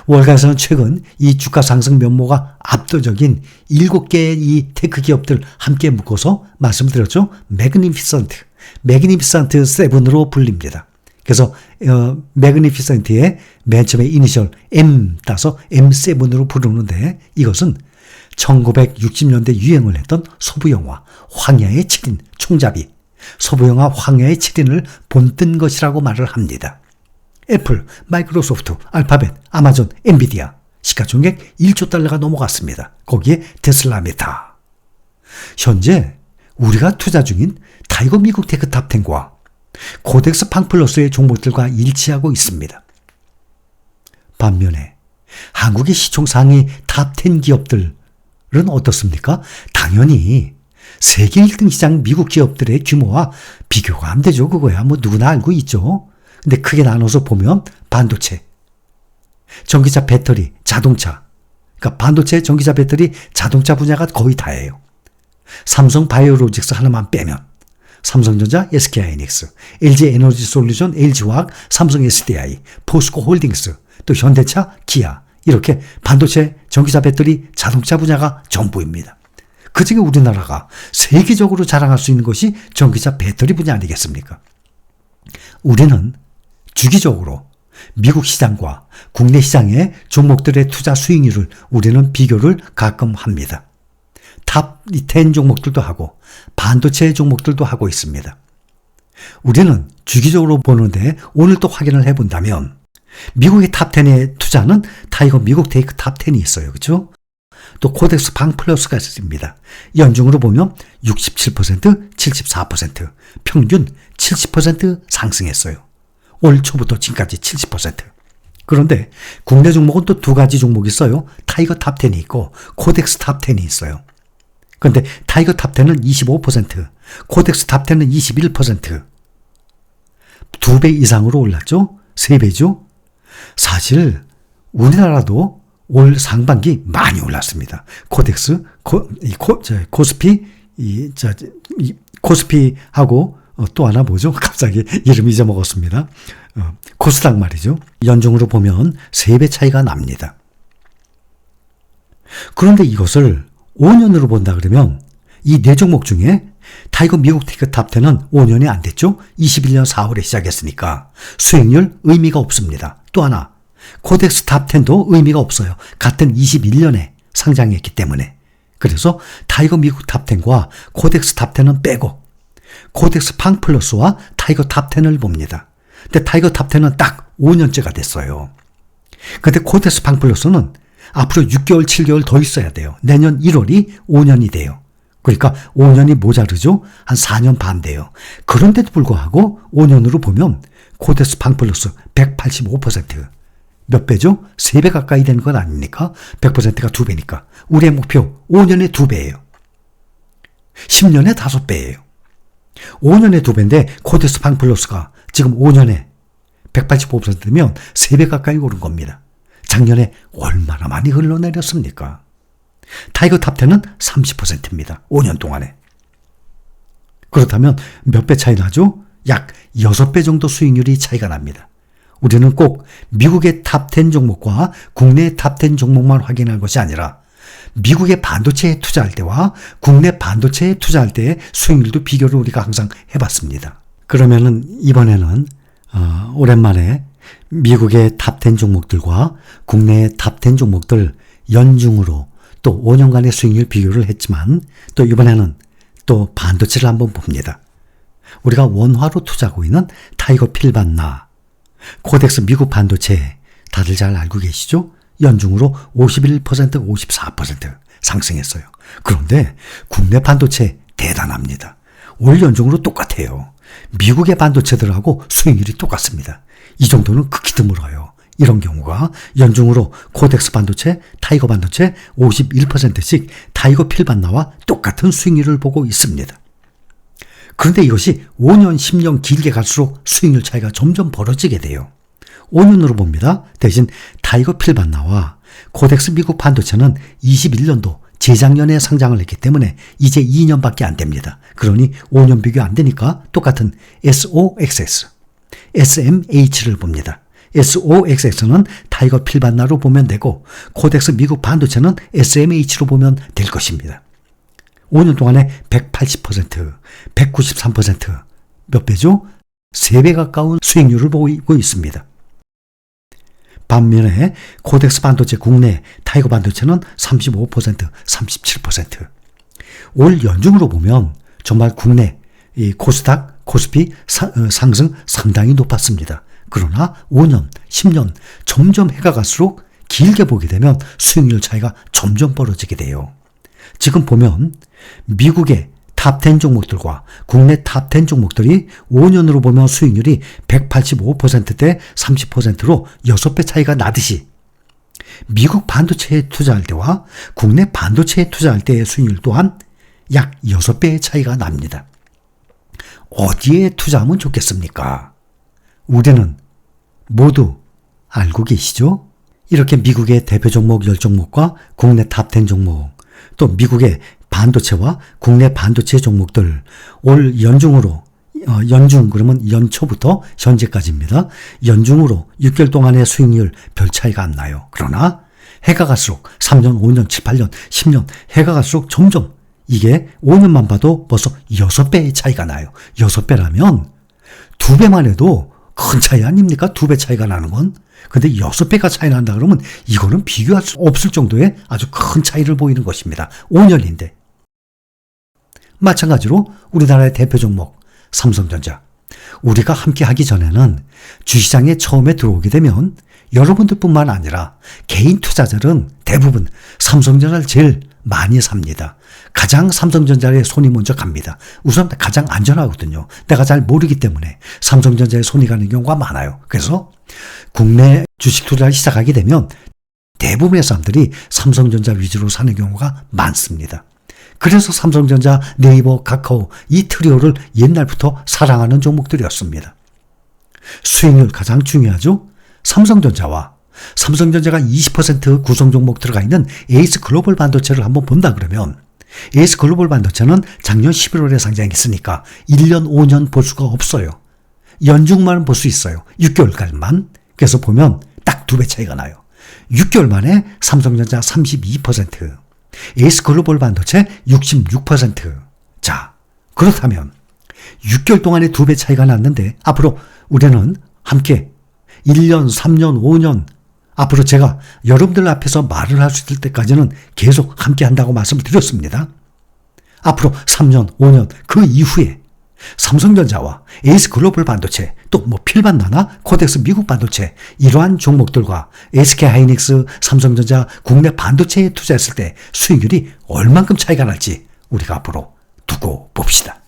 월가에서는 최근 이 주가 상승 면모가 압도적인 7개의 이 테크 기업들 함께 묶어서 말씀드렸죠. 매그니피센트 7으로 불립니다. 그래서 매그니피센트의 맨 처음에 이니셜 M 따서 M7으로 부르는데 이것은 1960년대 유행을 했던 소부영화 황야의 7인 총잡이 소부영화 황야의 7인을 본뜬 것이라고 말을 합니다. 애플, 마이크로소프트, 알파벳, 아마존, 엔비디아 시가총액 1조 달러가 넘어갔습니다. 거기에 테슬라 메타. 현재 우리가 투자 중인 타이거 미국 테크 탑10과 코덱스 팡플러스의 종목들과 일치하고 있습니다. 반면에 한국의 시총 상위 탑10 기업들은 어떻습니까? 당연히 세계 1등 시장 미국 기업들의 규모와 비교가 안 되죠. 그거야 뭐 누구나 알고 있죠. 근데 크게 나눠서 보면 반도체, 전기차 배터리, 자동차, 그러니까 반도체, 전기차 배터리, 자동차 분야가 거의 다예요. 삼성 바이오로직스 하나만 빼면 삼성전자, SK하이닉스, LG에너지솔루션, LG화학, 삼성 SDI, 포스코 홀딩스, 또 현대차, 기아 이렇게 반도체, 전기차 배터리, 자동차 분야가 전부입니다. 그중에 우리나라가 세계적으로 자랑할 수 있는 것이 전기차 배터리 분야 아니겠습니까? 우리는 주기적으로 미국 시장과 국내 시장의 종목들의 투자 수익률을 우리는 비교를 가끔 합니다. 탑10 종목들도 하고 반도체 종목들도 하고 있습니다. 우리는 주기적으로 보는데 오늘 또 확인을 해본다면 미국의 탑10의 투자는 타이거 미국 테이크 탑10이 있어요. 그렇죠? 또 코덱스 팡플러스가 있습니다. 연중으로 보면 67%, 74%, 평균 70% 상승했어요. 올 초부터 지금까지 70%. 그런데 국내 종목은 또 두 가지 종목이 있어요. 타이거 탑10이 있고 코덱스 탑10이 있어요. 그런데 타이거 탑10은 25%, 코덱스 탑10은 21%. 2배 이상으로 올랐죠? 3배죠? 사실 우리나라도 올 상반기 많이 올랐습니다. 코덱스, 코스피하고 또 하나 뭐죠? 갑자기 이름 잊어먹었습니다. 코스닥 말이죠. 연중으로 보면 3배 차이가 납니다. 그런데 이것을 5년으로 본다 그러면 이 4종목 중에 타이거 미국 테크 탑10은 5년이 안 됐죠? 21년 4월에 시작했으니까 수익률 의미가 없습니다. 또 하나 코덱스 탑10도 의미가 없어요. 같은 21년에 상장했기 때문에. 그래서 타이거 미국 탑10과 코덱스 탑10은 빼고 코덱스 팡플러스와 타이거 탑10을 봅니다. 근데 타이거 탑10은 딱 5년째가 됐어요. 근데 코덱스 팡플러스는 앞으로 6개월, 7개월 더 있어야 돼요. 내년 1월이 5년이 돼요. 그러니까 5년이 모자르죠? 한 4년 반 돼요. 그런데도 불구하고 5년으로 보면 코덱스 팡플러스 185%. 몇 배죠? 3배 가까이 되는 건 아닙니까? 100%가 2배니까. 우리의 목표 5년에 2배예요. 10년에 5배예요. 5년에 2배인데 코덱스 팡플러스가 지금 5년에 185%면 3배 가까이 오른 겁니다. 작년에 얼마나 많이 흘러내렸습니까? 타이거 탑10은 30%입니다. 5년 동안에. 그렇다면 몇 배 차이 나죠? 약 6배 정도 수익률이 차이가 납니다. 우리는 꼭 미국의 탑10 종목과 국내의 탑10 종목만 확인할 것이 아니라 미국의 반도체에 투자할 때와 국내 반도체에 투자할 때의 수익률도 비교를 우리가 항상 해봤습니다. 그러면은 이번에는 오랜만에 미국의 탑10 종목들과 국내의 탑10 종목들 연중으로 또 5년간의 수익률 비교를 했지만 또 이번에는 또 반도체를 한번 봅니다. 우리가 원화로 투자하고 있는 타이거 필반나, 코덱스 미국 반도체 다들 잘 알고 계시죠? 연중으로 51%, 54% 상승했어요. 그런데 국내 반도체 대단합니다. 올 연중으로 똑같아요. 미국의 반도체들하고 수익률이 똑같습니다. 이 정도는 극히 드물어요. 이런 경우가 연중으로 코덱스 반도체, 타이거 반도체 51%씩 타이거 필반나와 똑같은 수익률을 보고 있습니다. 그런데 이것이 5년, 10년 길게 갈수록 수익률 차이가 점점 벌어지게 돼요. 5년으로 봅니다. 대신 타이거 필반나와 코덱스 미국 반도체는 21년도 재작년에 상장을 했기 때문에 이제 2년밖에 안 됩니다. 그러니 5년 비교 안 되니까 똑같은 SOXS, SMH를 봅니다. SOXX는 타이거 필반나로 보면 되고 코덱스 미국 반도체는 SMH로 보면 될 것입니다. 5년 동안에 180%, 193%, 몇 배죠? 3배 가까운 수익률을 보이고 있습니다. 반면에 코덱스 반도체 국내 타이거 반도체는 35%, 37%. 올 연중으로 보면 정말 국내 이 코스닥, 코스피 상승 상당히 높았습니다. 그러나 5년, 10년 점점 해가 갈수록 길게 보게 되면 수익률 차이가 점점 벌어지게 돼요. 지금 보면 미국의 탑10 종목들과 국내 탑10 종목들이 5년으로 보면 수익률이 185%대 30%로 6배 차이가 나듯이 미국 반도체에 투자할 때와 국내 반도체에 투자할 때의 수익률 또한 약 6배의 차이가 납니다. 어디에 투자하면 좋겠습니까? 우리는 모두 알고 계시죠? 이렇게 미국의 대표 종목 10종목과 국내 탑10 종목, 또 미국의 반도체와 국내 반도체 종목들 올 연중으로 연중 그러면 연초부터 현재까지입니다. 연중으로 6개월 동안의 수익률 별 차이가 안 나요. 그러나 해가 갈수록 3년, 5년, 7, 8년, 10년 해가 갈수록 점점 이게 5년만 봐도 벌써 6배의 차이가 나요. 6배라면 2배만 해도 큰 차이 아닙니까? 2배 차이가 나는 건. 근데 6배가 차이 난다 그러면 이거는 비교할 수 없을 정도의 아주 큰 차이를 보이는 것입니다. 5년인데. 마찬가지로 우리나라의 대표 종목 삼성전자. 우리가 함께 하기 전에는 주시장에 처음에 들어오게 되면 여러분들뿐만 아니라 개인 투자자들은 대부분 삼성전자를 제일 많이 삽니다. 가장 삼성전자에 손이 먼저 갑니다. 우선 가장 안전하거든요. 내가 잘 모르기 때문에 삼성전자에 손이 가는 경우가 많아요. 그래서 국내 주식 투자를 시작하게 되면 대부분의 사람들이 삼성전자 위주로 사는 경우가 많습니다. 그래서 삼성전자, 네이버, 카카오 이 트리오를 옛날부터 사랑하는 종목들이었습니다. 수익률 가장 중요하죠. 삼성전자와 삼성전자가 20% 구성 종목 들어가 있는 에이스 글로벌 반도체를 한번 본다 그러면 에이스 글로벌 반도체는 작년 11월에 상장했으니까 1년, 5년 볼 수가 없어요. 연중만 볼 수 있어요. 6개월까지만. 그래서 보면 딱 2배 차이가 나요. 6개월 만에 삼성전자 32%, 에이스 글로벌 반도체 66%. 자, 그렇다면 6개월 동안에 2배 차이가 났는데 앞으로 우리는 함께 1년, 3년, 5년 앞으로 제가 여러분들 앞에서 말을 할 수 있을 때까지는 계속 함께 한다고 말씀을 드렸습니다. 앞으로 3년, 5년 그 이후에 삼성전자와 에이스 글로벌 반도체 또 뭐 필반나나 코덱스 미국 반도체 이러한 종목들과 SK하이닉스, 삼성전자 국내 반도체에 투자했을 때 수익률이 얼만큼 차이가 날지 우리가 앞으로 두고 봅시다.